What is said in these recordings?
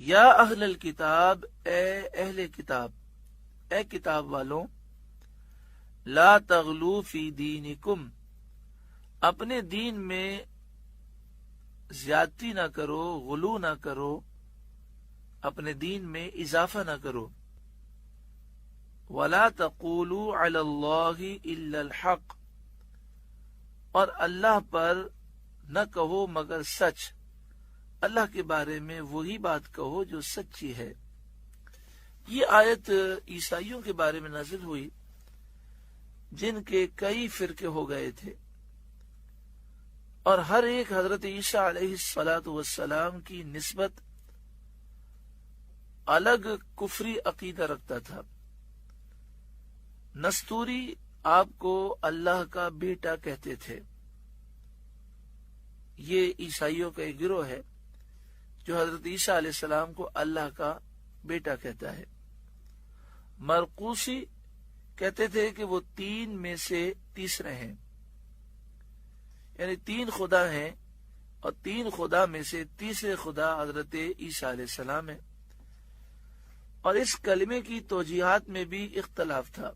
یا اہل الکتاب، اے اہل کتاب، اے کتاب والوں، لا تغلو فی دینکم، اپنے دین میں زیادتی نہ کرو، غلو نہ کرو، اپنے دین میں اضافہ نہ کرو. ولا تقولوا علی اللہ الا الحق، اور اللہ پر نہ کہو مگر سچ، اللہ کے بارے میں وہی بات کہو جو سچی ہے. یہ آیت عیسائیوں کے بارے میں نازل ہوئی جن کے کئی فرقے ہو گئے تھے، اور ہر ایک حضرت عیسیٰ علیہ السلام کی نسبت الگ کفری عقیدہ رکھتا تھا. نستوری آپ کو اللہ کا بیٹا کہتے تھے. یہ عیسائیوں کا ایک گروہ ہے جو حضرت عیسیٰ علیہ السلام کو اللہ کا بیٹا کہتا ہے. مرقوسی کہتے تھے کہ وہ تین میں سے تیسرے ہیں، یعنی تین خدا ہیں، اور تین خدا میں سے تیسرے خدا حضرت عیسیٰ علیہ السلام ہے. اور اس کلمے کی توجیہات میں بھی اختلاف تھا.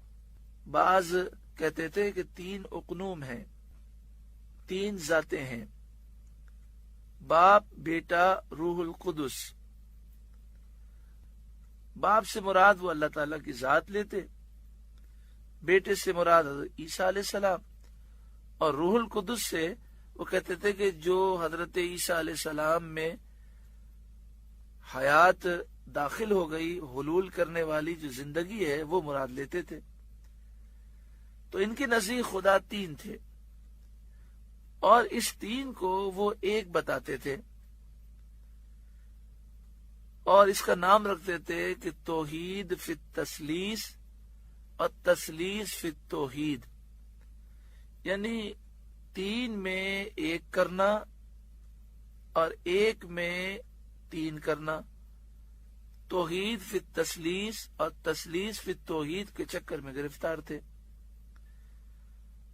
بعض کہتے تھے کہ تین اقنوم ہیں، تین ذاتیں ہیں، باپ، بیٹا، روح القدس. باپ سے مراد وہ اللہ تعالیٰ کی ذات لیتے، بیٹے سے مراد حضرت عیسیٰ علیہ السلام، اور روح القدس سے وہ کہتے تھے کہ جو حضرت عیسیٰ علیہ السلام میں حیات داخل ہو گئی، حلول کرنے والی جو زندگی ہے وہ مراد لیتے تھے. تو ان کے نزدیک خدا تین تھے، اور اس تین کو وہ ایک بتاتے تھے، اور اس کا نام رکھتے تھے کہ توحید فی التثلیث اور تثلیث فی التوحید، یعنی تین میں ایک کرنا اور ایک میں تین کرنا. توحید فی التثلیث اور تثلیث فی التوحید کے چکر میں گرفتار تھے.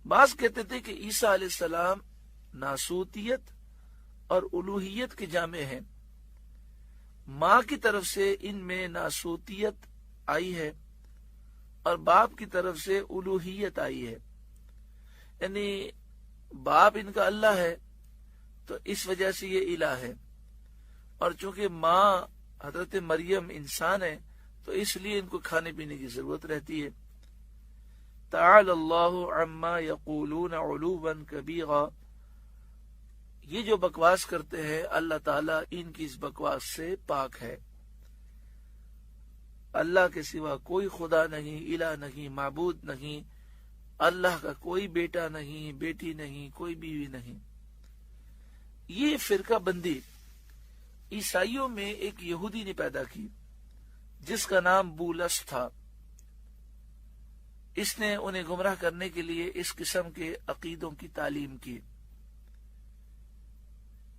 بعض کہتے تھے کہ عیسیٰ علیہ السلام ناسوتیت اور الوہیت کے جامع ہیں. ماں کی طرف سے ان میں ناسوتیت آئی ہے اور باپ کی طرف سے الوہیت آئی ہے، یعنی باپ ان کا اللہ ہے تو اس وجہ سے یہ الہ ہے، اور چونکہ ماں حضرت مریم انسان ہے تو اس لیے ان کو کھانے پینے کی ضرورت رہتی ہے. تعالی اللہ عما یقولون علوا کبیرا، یہ جو بکواس کرتے ہیں اللہ تعالیٰ ان کی اس بکواس سے پاک ہے. اللہ کے سوا کوئی خدا نہیں، الہ نہیں، معبود نہیں. اللہ کا کوئی بیٹا نہیں، بیٹی نہیں، کوئی بیوی نہیں. یہ فرقہ بندی عیسائیوں میں ایک یہودی نے پیدا کی جس کا نام بولس تھا. اس نے انہیں گمراہ کرنے کے لیے اس قسم کے عقیدوں کی تعلیم کی.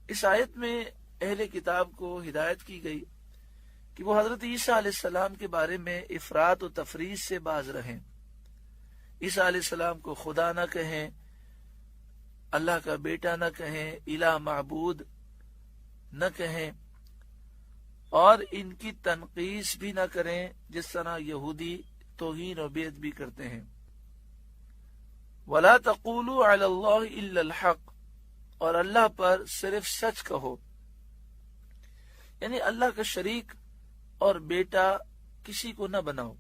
اس آیت میں اہل کتاب کو ہدایت کی گئی کہ وہ حضرت عیسیٰ علیہ السلام کے بارے میں افراط و تفریط سے باز رہیں. عیسیٰ علیہ السلام کو خدا نہ کہیں، اللہ کا بیٹا نہ کہیں، الہ معبود نہ کہیں، اور ان کی تنقیص بھی نہ کریں جس طرح یہودی توہین و بیعت بھی کرتے ہیں. وَلَا تَقُولُوا عَلَى اللَّهِ إِلَّا الْحَقِّ، اور اللہ پر صرف سچ کہو، یعنی اللہ کا شریک اور بیٹا کسی کو نہ بناؤ.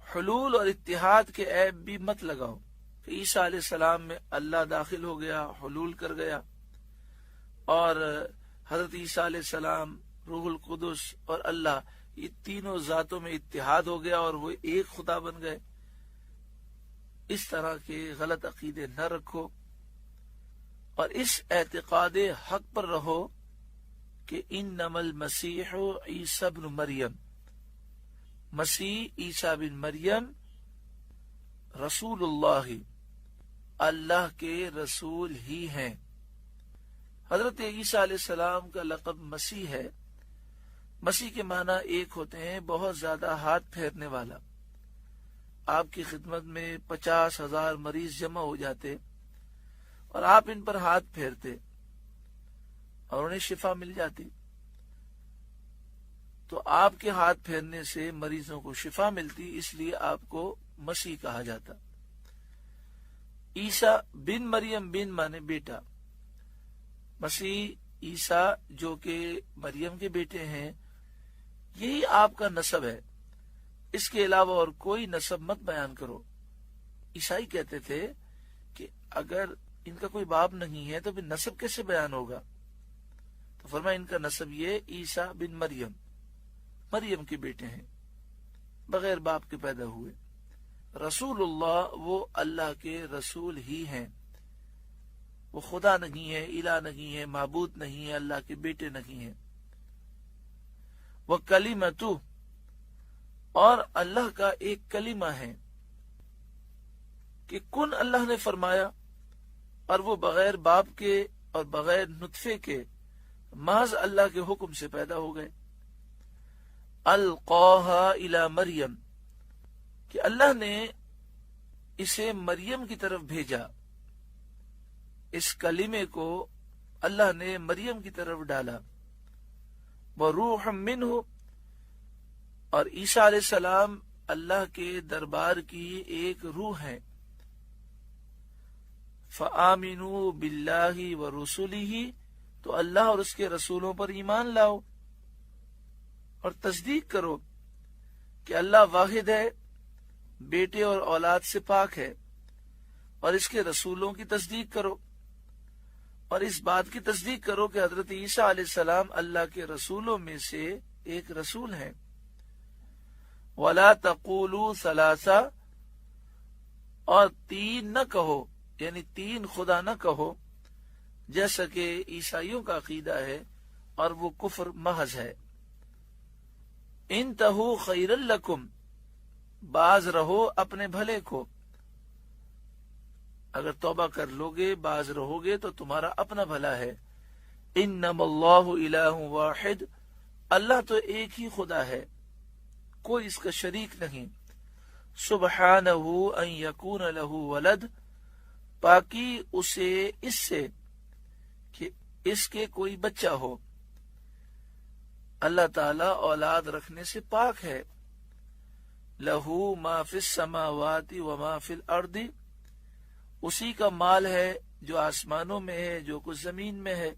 حلول اور اتحاد کے عیب بھی مت لگاؤ کہ عیسیٰ علیہ السلام میں اللہ داخل ہو گیا، حلول کر گیا، اور حضرت عیسیٰ علیہ السلام، روح القدس اور اللہ، یہ تینوں ذاتوں میں اتحاد ہو گیا اور وہ ایک خدا بن گئے. اس طرح کے غلط عقیدے نہ رکھو، اور اس اعتقاد حق پر رہو کہ انما المسیح عیسیٰ بن مریم، مسیح عیسیٰ بن مریم رسول اللہ کے رسول ہی ہیں. حضرت عیسیٰ علیہ السلام کا لقب مسیح ہے. مسیح کے معنی ایک ہوتے ہیں بہت زیادہ ہاتھ پھیرنے والا. آپ کی خدمت میں 50,000 مریض جمع ہو جاتے اور آپ ان پر ہاتھ پھیرتے اور انہیں شفا مل جاتی. تو آپ کے ہاتھ پھیرنے سے مریضوں کو شفا ملتی، اس لیے آپ کو مسیح کہا جاتا۔ عیسیٰ بن مریم، بن مانے بیٹا، مسیح عیسیٰ جو کہ مریم کے بیٹے ہیں، یہی آپ کا نسب ہے، اس کے علاوہ اور کوئی نسب مت بیان کرو۔ عیسائی کہتے تھے کہ اگر ان کا کوئی باپ نہیں ہے تو پھر نسب کیسے بیان ہوگا؟ تو فرمایا ان کا نسب یہ عیسیٰ بن مریم، مریم کے بیٹے ہیں، بغیر باپ کے پیدا ہوئے۔ رسول اللہ، وہ اللہ کے رسول ہی ہیں، وہ خدا نہیں ہے، الہ نہیں ہے، معبود نہیں ہے، اللہ کے بیٹے نہیں ہیں۔ وہ کلمتہ، اور اللہ کا ایک کلمہ ہے کہ کن اللہ نے فرمایا، اور وہ بغیر باپ کے اور بغیر نطفے کے محض اللہ کے حکم سے پیدا ہو گئے۔ القاہا الی مریم، کہ اللہ نے اسے مریم کی طرف بھیجا، اس کلمے کو اللہ نے مریم کی طرف ڈالا۔ وروح منہ، اور عیسیٰ علیہ السلام اللہ کے دربار کی ایک روح ہے۔ فآمنوا باللہ ورسلہ، تو اللہ اور اس کے رسولوں پر ایمان لاؤ اور تصدیق کرو کہ اللہ واحد ہے، بیٹے اور اولاد سے پاک ہے، اور اس کے رسولوں کی تصدیق کرو، اور اس بات کی تصدیق کرو کہ حضرت عیسیٰ علیہ السلام اللہ کے رسولوں میں سے ایک رسول ہیں۔ وَلَا تَقُولُوا ثَلَاثَةٌ، اور تین نہ کہو، یعنی تین خدا نہ کہو، جیسا کہ عیسائیوں کا عقیدہ ہے، اور وہ کفر محض ہے۔ انتہوا خیرا لکم، باز رہو اپنے بھلے کو، اگر توبہ کر لوگے، باز رہو گے تو تمہارا اپنا بھلا ہے۔ انما اللہ الہ واحد، اللہ تو ایک ہی خدا ہے، کوئی اس کا شریک نہیں۔ سبحانہ ان یکون لہ ولد، پاکی اسے اس سے کہ اس کے کوئی بچہ ہو، اللہ تعالی اولاد رکھنے سے پاک ہے۔ لہو ما فی السماوات وما فی الارض، اسی کا مال ہے جو آسمانوں میں ہے، جو کچھ زمین میں ہے،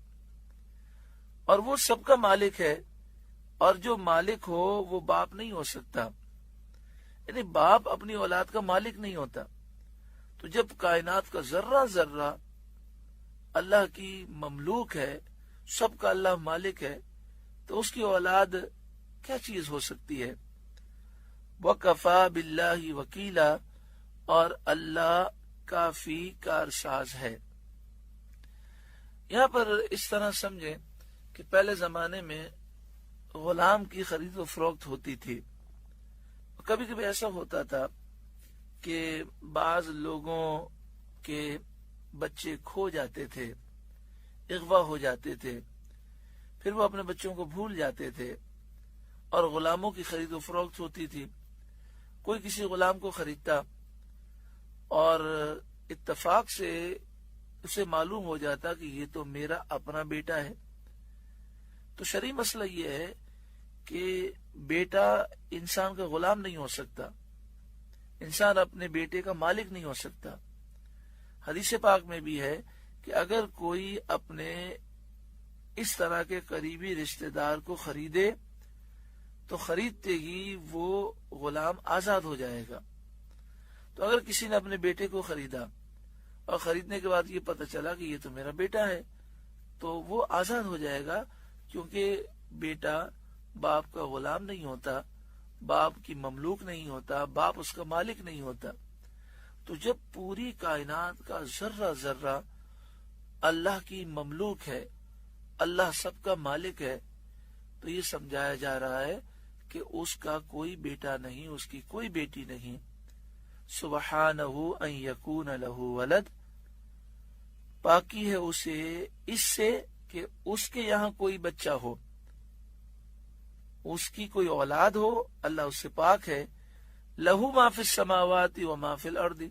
اور وہ سب کا مالک ہے، اور جو مالک ہو وہ باپ نہیں ہو سکتا، یعنی باپ اپنی اولاد کا مالک نہیں ہوتا۔ تو جب کائنات کا ذرہ ذرہ اللہ کی مملوک ہے، سب کا اللہ مالک ہے، تو اس کی اولاد کیا چیز ہو سکتی ہے؟ وَكَفَى بِاللَّهِ وَكِيلًا، اور اللہ کافی کارساز ہے۔ یہاں پر اس طرح سمجھیں کہ پہلے زمانے میں غلام کی خرید و فروخت ہوتی تھی۔ کبھی کبھی ایسا ہوتا تھا کہ بعض لوگوں کے بچے کھو جاتے تھے، اغوا ہو جاتے تھے، پھر وہ اپنے بچوں کو بھول جاتے تھے، اور غلاموں کی خرید و فروخت ہوتی تھی۔ کوئی کسی غلام کو خریدتا اور اتفاق سے اسے معلوم ہو جاتا کہ یہ تو میرا اپنا بیٹا ہے، تو شرعی مسئلہ یہ ہے کہ بیٹا انسان کا غلام نہیں ہو سکتا، انسان اپنے بیٹے کا مالک نہیں ہو سکتا۔ حدیث پاک میں بھی ہے کہ اگر کوئی اپنے اس طرح کے قریبی رشتہ دار کو خریدے تو خریدتے ہی وہ غلام آزاد ہو جائے گا۔ تو اگر کسی نے اپنے بیٹے کو خریدا اور خریدنے کے بعد یہ پتہ چلا کہ یہ تو میرا بیٹا ہے، تو وہ آزاد ہو جائے گا، کیونکہ بیٹا باپ کا غلام نہیں ہوتا، باپ کی مملوک نہیں ہوتا، باپ اس کا مالک نہیں ہوتا۔ تو جب پوری کائنات کا ذرہ ذرہ اللہ کی مملوک ہے، اللہ سب کا مالک ہے، تو یہ سمجھایا جا رہا ہے کہ اس کا کوئی بیٹا نہیں، اس کی کوئی بیٹی نہیں۔ سبحانہ ان یکون لہ ولد، پاکی ہے اسے اس سے کہ اس کے یہاں کوئی بچہ ہو، اس کی کوئی اولاد ہو، اللہ اس سے پاک ہے۔ لہو ما فی السماوات وما فی الارض،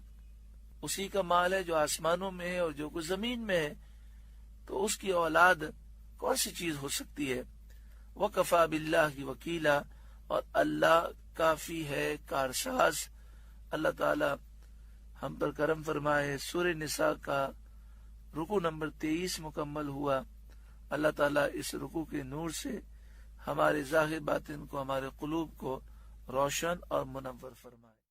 اسی کا مال ہے جو آسمانوں میں ہے اور جو کچھ زمین میں ہے، تو اس کی اولاد کون سی چیز ہو سکتی ہے؟ وکفا باللہ وکیلا، اور اللہ کافی ہے کارساز۔ اللہ تعالی ہم پر کرم فرمائے۔ سورہ نساء کا رکوع نمبر 23 مکمل ہوا۔ اللہ تعالیٰ اس رکوع کے نور سے ہمارے ظاہر باطن کو، ہمارے قلوب کو روشن اور منور فرمائے۔